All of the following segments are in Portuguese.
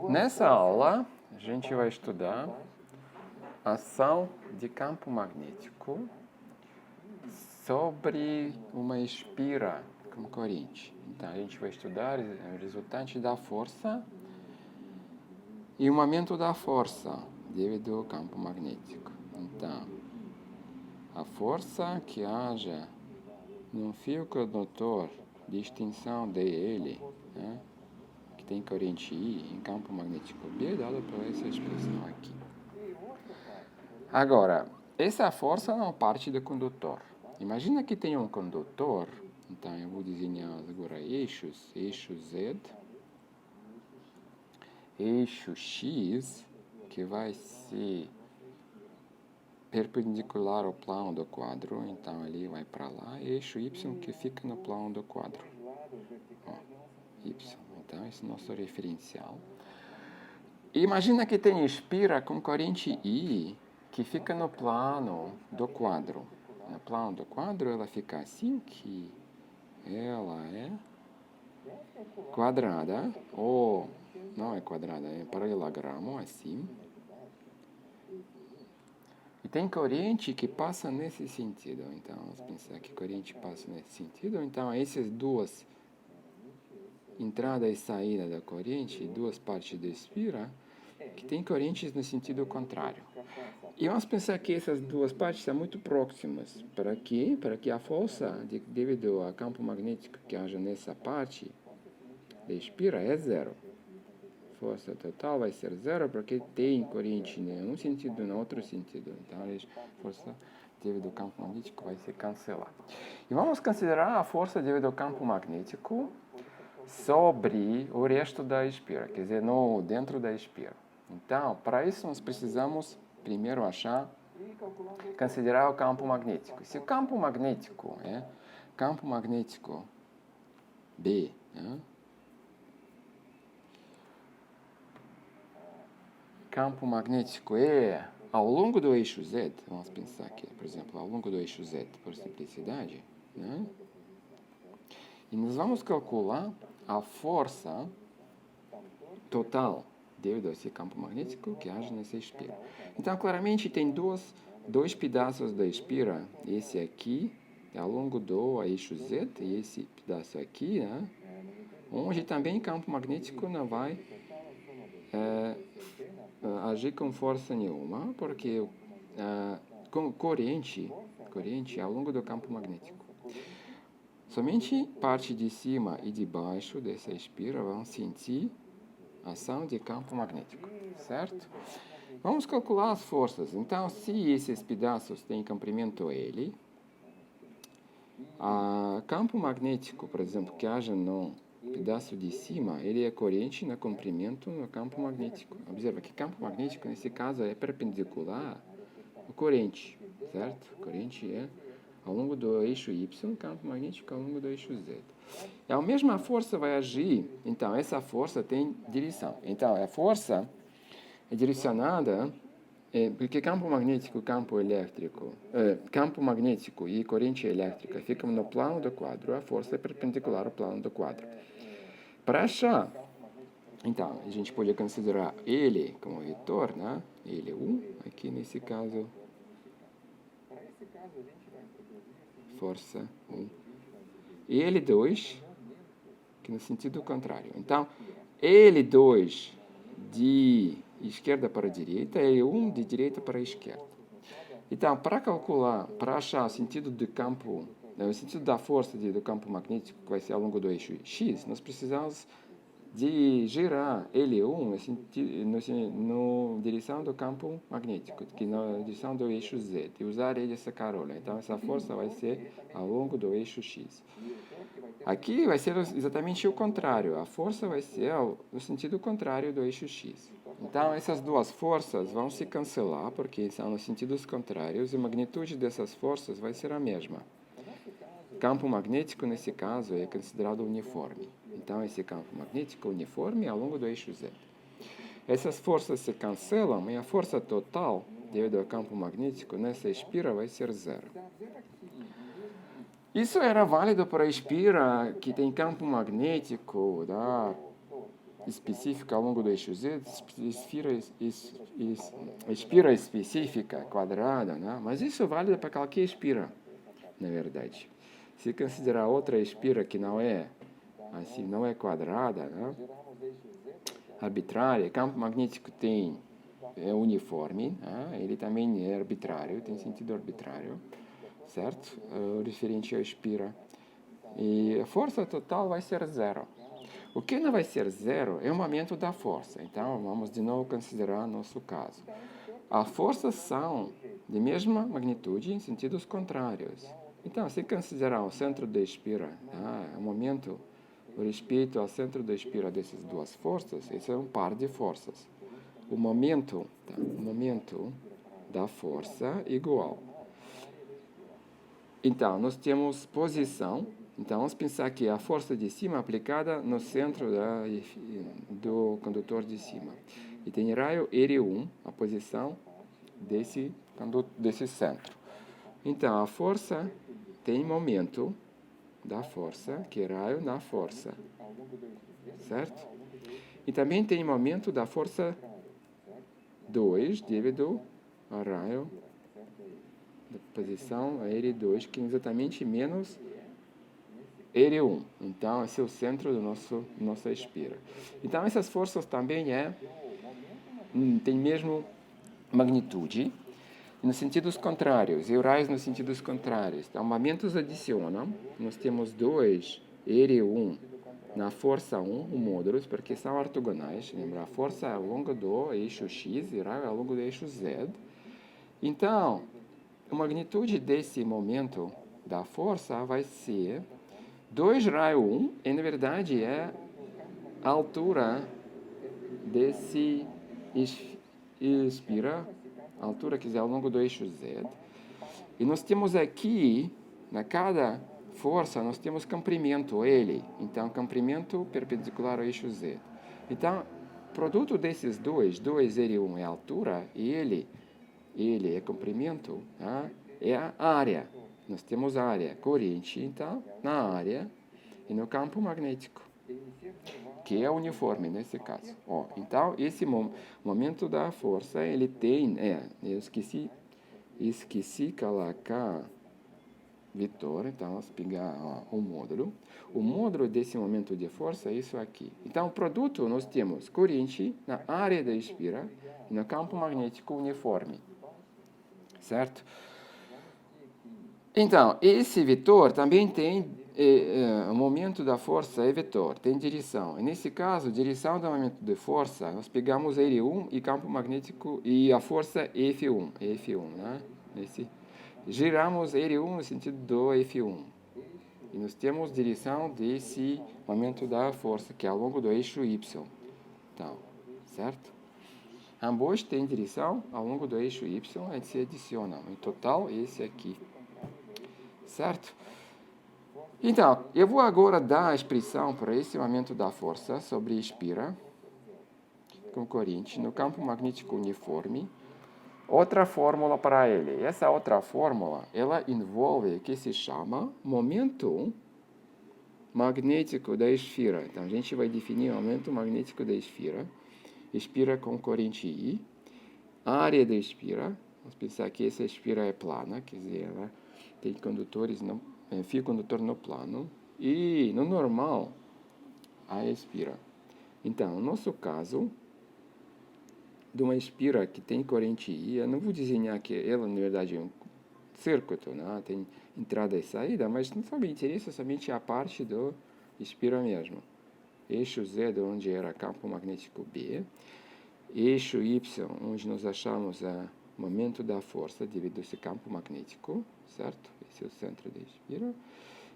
Nessa aula, a gente vai estudar a ação de campo magnético sobre uma espira com corrente. Então, a gente vai estudar o resultante da força e o momento da força devido ao campo magnético. Então, a força que haja num fio condutor de extensão dele, né, que tem corrente I em campo magnético B, dado por essa expressão aqui. Agora, essa força não parte do condutor. Imagina que tem um condutor, então eu vou desenhar agora eixos, eixo Z, eixo X, que vai ser perpendicular ao plano do quadro, então ele vai para lá, e eixo Y que fica no plano do quadro. Ó, Y, então esse é o nosso referencial. E imagina que tem espira com corrente I, que fica no plano do quadro. No plano do quadro ela fica assim, que ela é quadrada, ou não é quadrada, é paralelogramo, assim. E tem corrente que passa nesse sentido. Então, vamos pensar que corrente passa nesse sentido. Então, essas duas entrada e saída da corrente, duas partes da espira, que tem correntes no sentido contrário. E vamos pensar que essas duas partes são muito próximas. Para quê? Para que a força, devido ao campo magnético que haja nessa parte da espira, é zero. Força total vai ser zero porque tem corrente em um sentido e no outro sentido. Então, a força devido ao campo magnético vai ser cancelada. E vamos considerar a força devido ao campo magnético sobre o resto da espira, quer dizer, dentro da espira. Então, para isso nós precisamos primeiro considerar o campo magnético. Se o campo magnético é campo magnético B, né? Campo magnético é ao longo do eixo Z, vamos pensar aqui, por exemplo, ao longo do eixo Z, por simplicidade, né? E nós vamos calcular a força total devido a esse campo magnético que age nessa espira. Então, claramente, tem dois pedaços da espira, esse aqui, ao longo do eixo Z, e esse pedaço aqui, né? Onde também o campo magnético não vai agir com força nenhuma, porque com corrente ao longo do campo magnético. Somente parte de cima e de baixo dessa espira vão sentir ação de campo magnético, certo? Vamos calcular as forças. Então, se esses pedaços têm comprimento L, o campo magnético, por exemplo, que haja no pedaço de cima, ele é corrente no comprimento no campo magnético. Observa que campo magnético, nesse caso, é perpendicular à corrente, certo? Corrente é ao longo do eixo Y, campo magnético ao longo do eixo Z. E a mesma força vai agir, então essa força tem direção. Então a força é direcionada, porque campo magnético, campo elétrico, campo magnético e corrente elétrica ficam no plano do quadro, a força é perpendicular ao plano do quadro. Para achar, então, a gente pode considerar ele como vetor, né? L1, aqui nesse caso, força 1. E L2, que no sentido contrário. Então, L2 de esquerda para direita, L1 de direita para esquerda. Então, para calcular, para achar o sentido do campo, o sentido da força do campo magnético que vai ser ao longo do eixo X, nós precisamos de girar L1 na direção do campo magnético, que na direção do eixo Z, e usar ele essa carola. Então, essa força vai ser ao longo do eixo X. Aqui vai ser exatamente o contrário. A força vai ser no sentido contrário do eixo X. Então, essas duas forças vão se cancelar, porque são nos sentidos contrários, e a magnitude dessas forças vai ser a mesma. Campo magnético, nesse caso, é considerado uniforme. Então, esse campo magnético uniforme ao longo do eixo Z. Essas forças se cancelam e a força total, devido ao campo magnético, nessa espira vai ser zero. Isso era válido para a espira que tem campo magnético específica ao longo do eixo Z, espira específica quadrada, né? Mas isso é válido para qualquer espira, na verdade. Se considerar outra espira que não é assim, não é quadrada, né? Arbitrária, campo magnético é uniforme, né? Ele também é arbitrário, tem sentido arbitrário, certo? Referente à espira. E a força total vai ser zero. O que não vai ser zero é o momento da força. Então, vamos de novo considerar nosso caso. As forças são de mesma magnitude em sentidos contrários. Então, se considerar o centro da espira, o momento com respeito ao centro da espira dessas duas forças, esse é um par de forças. O momento da força igual. Então, nós temos posição. Então, vamos pensar que a força de cima aplicada no centro do condutor de cima. E tem raio R1, a posição desse centro. Então, a força tem momento da força, que é raio na força. Certo? E também tem momento da força 2 devido ao raio da posição R2, que é exatamente menos R1. Então, esse é o centro do nossa espira. Então, essas forças também têm mesmo magnitude nos sentidos contrários, e raios nos sentidos contrários. Então, momentos adicionam. Nós temos 2 R1 na força 1, módulos, porque são ortogonais. Lembra? A força é ao longo do eixo X e raio ao longo do eixo Z. Então, a magnitude desse momento da força vai ser 2 raio 1, e na verdade é a altura desse espira, a altura que é ao longo do eixo Z. E nós temos aqui, na cada força, nós temos comprimento, L. Então, comprimento perpendicular ao eixo Z. Então, produto desses dois, 2L1 é a altura, e L é comprimento, é a área. Nós temos a área corrente, então, na área e no campo magnético, que é uniforme nesse caso. Então, esse momento da força, ele tem, eu esqueci colocar vetor, então vamos pegar o módulo. O módulo desse momento de força é isso aqui. Então, o produto nós temos corrente na área da espira e no campo magnético uniforme. Certo? Então, esse vetor também tem o momento da força é vetor, tem direção. E nesse caso, direção do momento de força, nós pegamos L1 e campo magnético e a força F1, né? Giramos L1 no sentido do F1. E nós temos direção desse momento da força, que é ao longo do eixo Y. Então, certo? Ambos têm direção ao longo do eixo Y, eles se adicionam. Em total, esse aqui. Certo? Então, eu vou agora dar a expressão para esse momento da força sobre espira com corrente no campo magnético uniforme. Outra fórmula para ele. Essa outra fórmula, ela envolve o que se chama momento magnético da esfera. Então, a gente vai definir o momento magnético da esfera. Esfera com corrente I. A área da esfera, vamos pensar que essa esfera é plana, quer dizer, ela tem condutores, fio condutor no plano. E no normal, a esfera. Então, no nosso caso, de uma espira que tem corrente I, eu não vou desenhar que ela, na verdade, é um circuito, né? Tem entrada e saída, mas não me interessa somente a parte do espira mesmo. Eixo Z, onde era campo magnético B. Eixo Y, onde nós achamos o momento da força devido a esse campo magnético, certo? Esse é o centro da espira.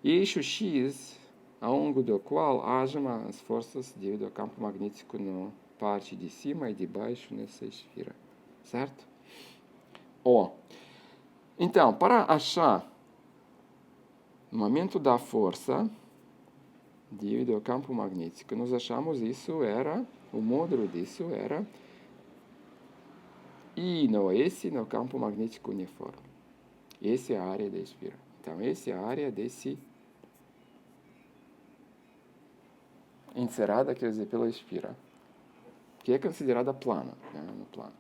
E eixo X, ao longo do qual hajam as forças devido ao campo magnético na parte de cima e de baixo nessa esfera, certo? Então, para achar o momento da força devido ao campo magnético, nós achamos o módulo disso era I no S no campo magnético uniforme. Essa é a área da esfera. Então, essa é a área desse encerada, quer dizer, pela esfera, que é considerada plana, né, no plano.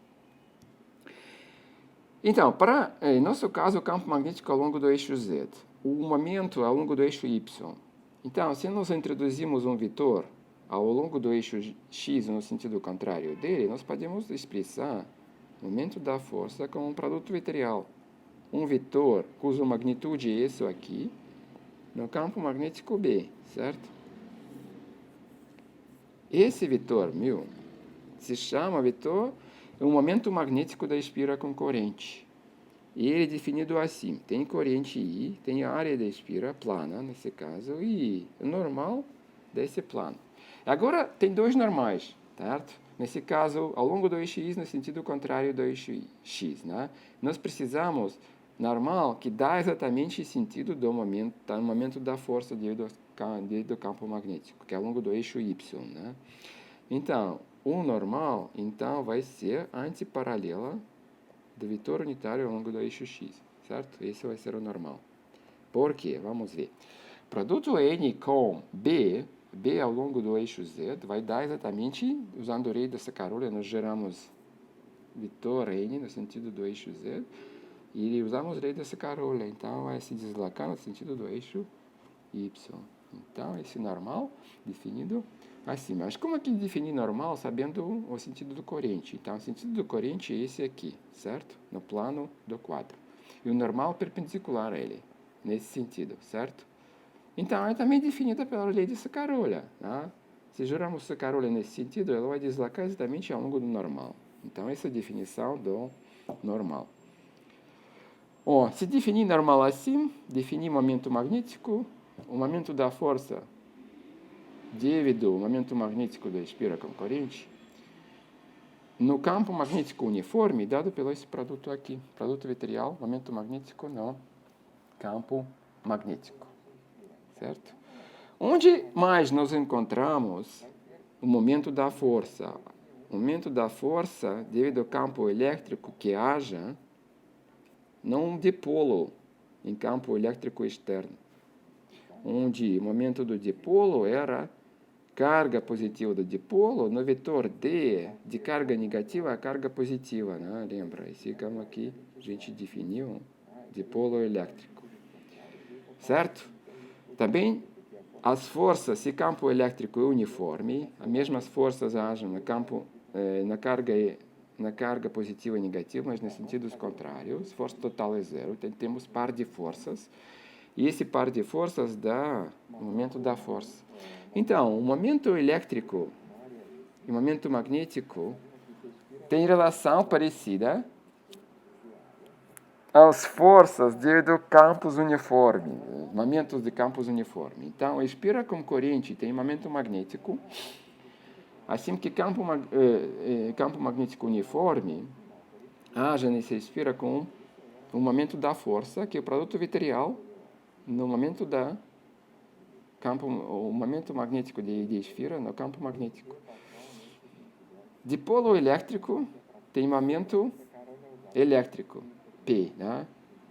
Então, em nosso caso, o campo magnético ao longo do eixo Z, o momento ao longo do eixo Y. Então, se nós introduzimos um vetor ao longo do eixo X no sentido contrário dele, nós podemos expressar o momento da força como um produto vetorial. Um vetor cuja magnitude é isso aqui, no campo magnético B, certo? Esse vetor, se chama vetor, é um momento magnético da esfera com corrente. E ele é definido assim: tem corrente I, tem a área da esfera plana, nesse caso, e o normal desse plano. Agora, tem dois normais, certo? Nesse caso, ao longo do eixo Y, no sentido contrário do eixo X, né? Nós precisamos normal que dá exatamente o sentido do momento da força do campo magnético, que é ao longo do eixo Y, né? Então, o normal, então, vai ser antiparalela do vetor unitário ao longo do eixo X, certo? Esse vai ser o normal. Por quê? Vamos ver. Produto N com B ao longo do eixo Z, vai dar exatamente, usando o rei dessa carolha, nós geramos vetor N no sentido do eixo Z, e usamos o rei dessa carolha, então vai se deslocar no sentido do eixo Y. Então, esse normal definido assim. Mas como é que definir normal sabendo o sentido do corrente? Então, o sentido do corrente é esse aqui, certo? No plano do quadro. E o normal perpendicular a ele, nesse sentido, certo? Então, é também definida pela lei de Saccarolha. Né? Se geramos Saccarolha nesse sentido, ela vai deslocar exatamente ao longo do normal. Então, essa é a definição do normal. Se definir normal assim, definir momento magnético, o momento da força devido ao momento magnético da esfera com corrente, no campo magnético uniforme, dado pelo esse produto aqui, produto vetorial, momento magnético no campo magnético, certo? Onde mais nós encontramos o momento da força? O momento da força devido ao campo elétrico que haja num dipolo em campo elétrico externo, onde o momento do dipolo era carga positiva do dipolo no vetor D de carga negativa a carga positiva, né? Lembra? Esse campo aqui a gente definiu dipolo elétrico, certo? Também as forças, se campo elétrico é uniforme, as mesmas forças agem no campo, na carga positiva e negativa, mas nos sentidos contrários. Força total é zero, então temos par de forças. E esse par de forças dá o momento da força. Então, o momento elétrico e o momento magnético têm relação parecida às forças devido a campos uniformes, momentos de campos uniformes. Então, a esfera com corrente tem momento magnético, assim que campo magnético uniforme haja nessa esfera com o momento da força, que é o produto vetorial, no momento da o momento magnético de esfera no campo magnético. Dipolo elétrico tem momento elétrico, P, né?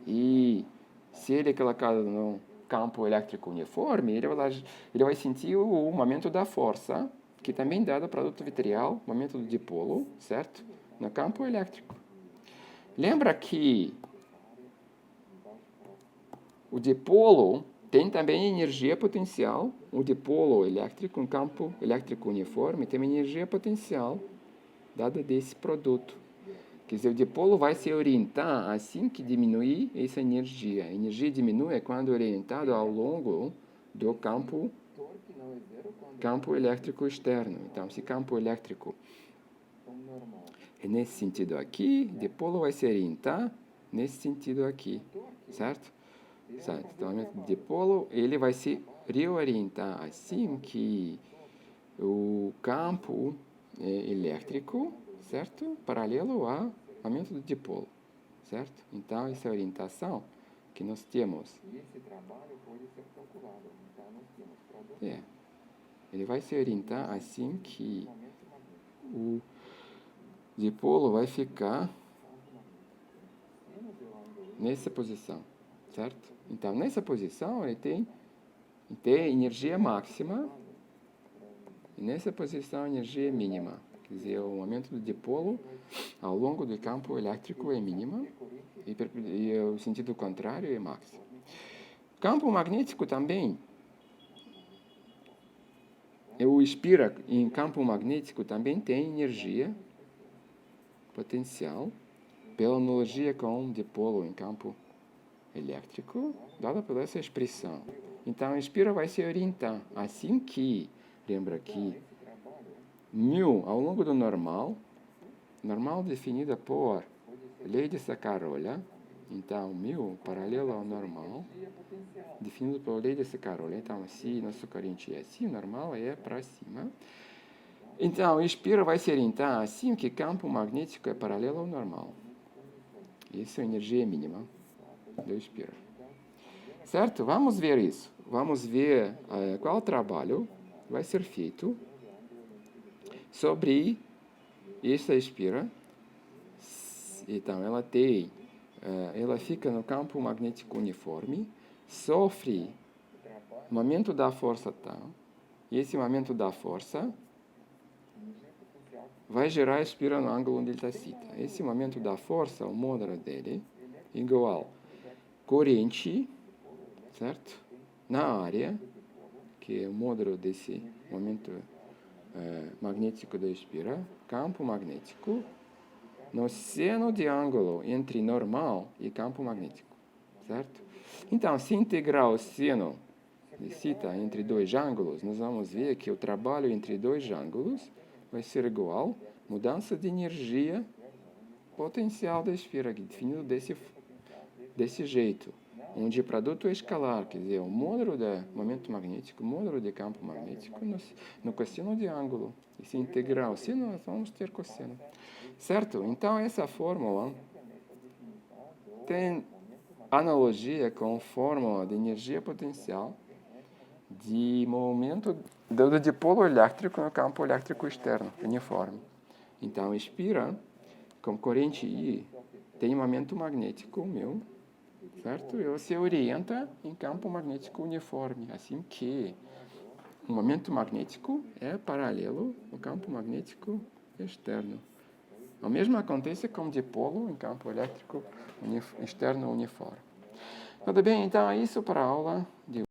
E se ele é colocado no campo elétrico uniforme, ele vai sentir o momento da força, que também dá o produto vetorial, momento do dipolo, certo? No campo elétrico. Lembra que o dipolo tem também energia potencial. O dipolo elétrico, um campo elétrico uniforme, tem energia potencial dada desse produto. Quer dizer, o dipolo vai se orientar assim que diminuir essa energia. A energia diminui quando orientado ao longo do campo elétrico externo. Então, esse campo elétrico é nesse sentido aqui, o dipolo vai se orientar nesse sentido aqui, certo? Então, o dipolo ele vai se reorientar assim que o campo elétrico, certo? Paralelo ao aumento do dipolo, certo? Então, essa orientação que nós temos. E esse trabalho pode ser calculado. Então, nós temos ele vai se orientar assim que o dipolo vai ficar nessa posição, certo? Então, nessa posição, ele tem energia máxima E nessa posição, a energia é mínima. Quer dizer, o momento do dipolo ao longo do campo elétrico é mínima e o sentido contrário é máximo. Campo magnético também. O espira em campo magnético também tem energia potencial pela analogia com um dipolo em campo elétrico, dada por essa expressão. Então, a espira vai se orientar assim que, lembra aqui, μ ao longo do normal definida por lei de Saccarolha, então μ paralelo ao normal, definido por lei de Saccarolha. Então, se nossa corrente é assim, o normal é para cima. Então, a espira vai se orientar assim que campo magnético é paralelo ao normal. Isso é a energia mínima do espira. Certo? Vamos ver isso. Vamos ver qual trabalho vai ser feito sobre essa espira. Então, ela fica no campo magnético uniforme, sofre momento da força tal, e esse momento da força vai gerar a espira no ângulo Δθ. Esse momento da força, o módulo dele, igual corrente, certo? Na área, que é o módulo desse momento magnético da espira, campo magnético, no seno de ângulo entre normal e campo magnético, certo? Então, se integrar o seno de θ entre dois ângulos, nós vamos ver que o trabalho entre dois ângulos vai ser igual à mudança de energia potencial da esfera, definido desse jeito, onde o produto é escalar, quer dizer, o módulo de momento magnético, o módulo de campo magnético no cosseno de ângulo. E se integrar o seno, nós vamos ter cosseno. Certo? Então, essa fórmula tem analogia com a fórmula de energia potencial de movimento do dipolo elétrico no campo elétrico externo, uniforme. Então, espira, com corrente I, tem momento magnético μ, certo? E você orienta em campo magnético uniforme, assim que o momento magnético é paralelo ao campo magnético externo. O mesmo acontece com o dipolo em campo elétrico externo uniforme. Tudo bem? Então, é isso para a aula de